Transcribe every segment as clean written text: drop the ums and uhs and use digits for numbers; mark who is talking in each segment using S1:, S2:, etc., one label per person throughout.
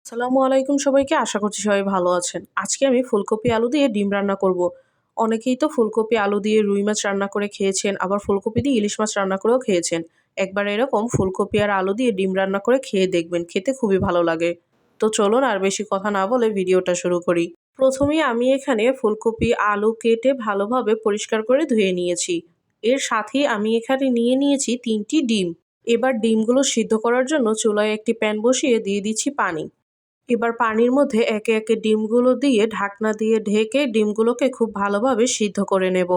S1: আসসালামু আলাইকুম সবাইকে। আশা করছি সবাই ভালো আছেন। আজকে আমি ফুলকপি আলু দিয়ে ডিম রান্না করব। অনেকেই তো ফুলকপি আলু দিয়ে রুই মাছ রান্না করে খেয়েছেন, আবার ফুলকপি দিয়ে ইলিশ মাছ রান্না করেও খেয়েছেন। একবার এরকম ফুলকপি আর আলু দিয়ে ডিম রান্না করে খেয়ে দেখবেন, খেতে খুবই ভালো লাগে। তো চলুন আর বেশি কথা না বলে ভিডিওটা শুরু করি। প্রথমেই আমি এখানে ফুলকপি আলু কেটে ভালোভাবে পরিষ্কার করে ধুয়ে নিয়েছি। এর সাথেই আমি এখানে নিয়ে নিয়েছি 3টি ডিম। এবার ডিমগুলো সিদ্ধ করার জন্য চুলায় একটি প্যান বসিয়ে দিয়ে দিচ্ছি পানি। এবার পানির মধ্যে একে একে ডিমগুলো দিয়ে ঢাকনা দিয়ে ঢেকে ডিমগুলোকে খুব ভালোভাবে সিদ্ধ করে নেব।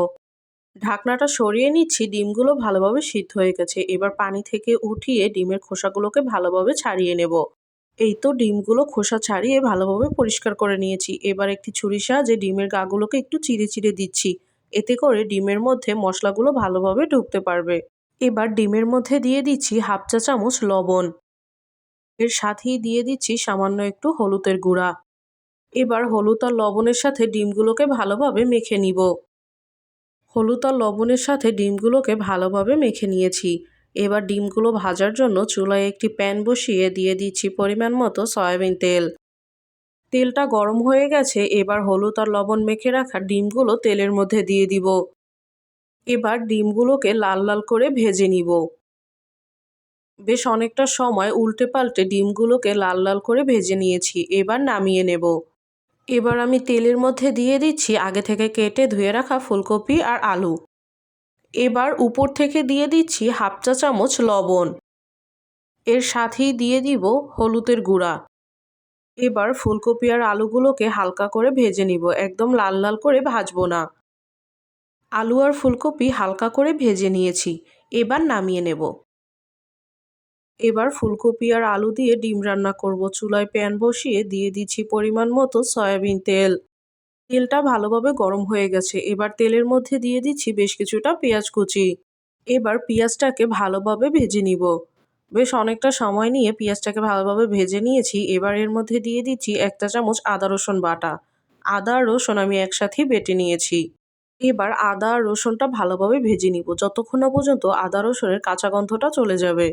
S1: ঢাকনাটা সরিয়ে নিচ্ছি, ডিমগুলো ভালোভাবে সিদ্ধ হয়ে গেছে। এবার পানি থেকে উঠিয়ে ডিমের খোসাগুলোকে ভালোভাবে ছাড়িয়ে নেব। এই তো ডিমগুলো খোসা ছাড়িয়ে ভালোভাবে পরিষ্কার করে নিয়েছি। এবার একটি ছুরির সাহায্যে ডিমের গাগুলোকে একটু চিড়ে চিড়ে দিচ্ছি। এতে করে ডিমের মধ্যে মশলাগুলো ভালোভাবে ঢুকতে পারবে। এবার ডিমের মধ্যে দিয়ে দিচ্ছি হাফ চা চামচ লবণ। এর সাথেই দিয়ে দিচ্ছি সামান্য একটু হলুদের গুঁড়া। এবার হলুদ আর লবণের সাথে ডিমগুলোকে ভালোভাবে মেখে নিব। হলুদ আর লবণের সাথে ডিমগুলোকে ভালোভাবে মেখে নিয়েছি। এবার ডিমগুলো ভাজার জন্য চুলায় একটি প্যান বসিয়ে দিয়ে দিচ্ছি পরিমাণ মতো সয়াবিন তেল। তেলটা গরম হয়ে গেছে, এবার হলুদ আর লবণ মেখে রাখা ডিমগুলো তেলের মধ্যে দিয়ে দিব। এবার ডিমগুলোকে লাল লাল করে ভেজে নিব। বেশ অনেকটা সময় উল্টে পাল্টে ডিমগুলোকে লাল লাল করে ভেজে নিয়েছি। এবার নামিয়ে নেব। এবার আমি তেলের মধ্যে দিয়ে দিচ্ছি আগে থেকে কেটে ধুয়ে রাখা ফুলকপি আর আলু। এবার উপর থেকে দিয়ে দিচ্ছি হাফ চা চামচ লবণ। এর সাথেই দিয়ে দিব হলুদের গুঁড়া। এবার ফুলকপি আর আলুগুলোকে হালকা করে ভেজে নিব, একদম লাল লাল করে ভাজবো না। আলু আর ফুলকপি হালকা করে ভেজে নিয়েছি। এবার নামিয়ে নেব। এবার ফুলকপি আর আলু দিয়ে ডিম রান্না করব। চুলায় প্যান বসিয়ে দিয়ে দিচ্ছি পরিমাণ মতো সয়াবিন তেল। তেলটা ভালোভাবে গরম হয়ে গেছে। এবার তেলের মধ্যে দিয়ে দিচ্ছি বেশ কিছুটা পেঁয়াজ কুচি। এবার পেঁয়াজটাকে ভালোভাবে ভেজে নিব। বেশ অনেকটা সময় নিয়ে পেঁয়াজটাকে ভালোভাবে ভেজে নিয়েছি। এবার এর মধ্যে দিয়ে দিচ্ছি 1 চা চামচ আদা রসুন বাটা। আদা আর রসুন আমি একসাথেই বেটে নিয়েছি। এবার আদা আর রসুনটা ভালোভাবে ভেজে নিব, যতক্ষণ না পর্যন্ত আদা রসুনের কাঁচা গন্ধটা চলে যাবে।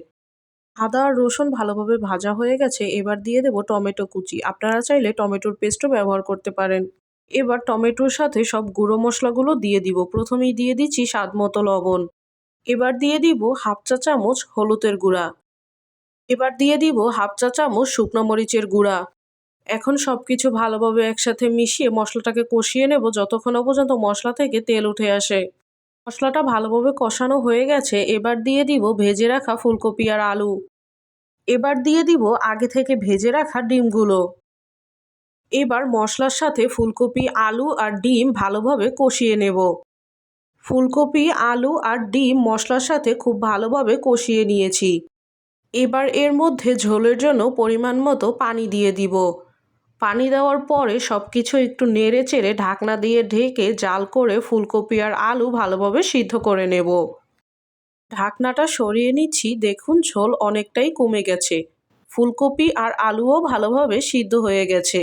S1: আদা আর রসুন ভালোভাবে ভাজা হয়ে গেছে। এবার দিয়ে দেব টমেটো কুচি। আপনারা চাইলে টমেটোর পেস্টও ব্যবহার করতে পারেন। এবার টমেটোর সাথে সব গুঁড়ো মশলাগুলো দিয়ে দিব। প্রথমেই দিয়ে দিচ্ছি স্বাদ মতো লবণ। এবার দিয়ে দিব হাফ চা চামচ হলুদের গুঁড়া। এবার দিয়ে দিব হাফ চা চামচ শুকনো মরিচের গুঁড়া। এখন সবকিছু ভালোভাবে একসাথে মিশিয়ে মশলাটাকে কষিয়ে নেব যতক্ষণ না পর্যন্ত মশলা থেকে তেল উঠে আসে। মশলাটা ভালোভাবে কষানো হয়ে গেছে। এবার দিয়ে দিব ভেজে রাখা ফুলকপি আর আলু। এবার দিয়ে দিব আগে থেকে ভেজে রাখা ডিমগুলো। এবার মশলার সাথে ফুলকপি আলু আর ডিম ভালোভাবে কষিয়ে নেব। ফুলকপি আলু আর ডিম মশলার সাথে খুব ভালোভাবে কষিয়ে নিয়েছি। এবার এর মধ্যে ঝোলের জন্য পরিমাণ মতো পানি দিয়ে দিব। পানি দেওয়ার পরে সবকিছু একটু নেড়ে চেড়ে ঢাকনা দিয়ে ঢেকে জাল করে ফুলকপি আর আলু ভালোভাবে সিদ্ধ করে নেব। ঢাকনাটা সরিয়ে নিচ্ছি, দেখুন ঝোল অনেকটাই কমে গেছে। ফুলকপি আর আলুও ভালোভাবে সিদ্ধ হয়ে গেছে।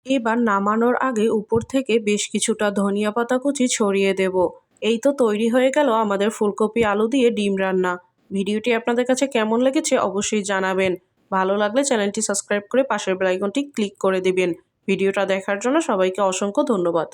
S1: এবার নামানোর আগে উপর থেকে বেশ কিছুটা ধনিয়া পাতা কুচি ছড়িয়ে দেব। এই তো তৈরি হয়ে গেল আমাদের ফুলকপি আলু দিয়ে ডিম রান্না। ভিডিওটি আপনাদের কাছে কেমন লেগেছে অবশ্যই জানাবেন। ভালো লাগলে চ্যানেলটি সাবস্ক্রাইব করে পাশের বেল আইকনটি ক্লিক করে দিবেন। ভিডিওটা দেখার জন্য সবাইকে অসংখ্য ধন্যবাদ।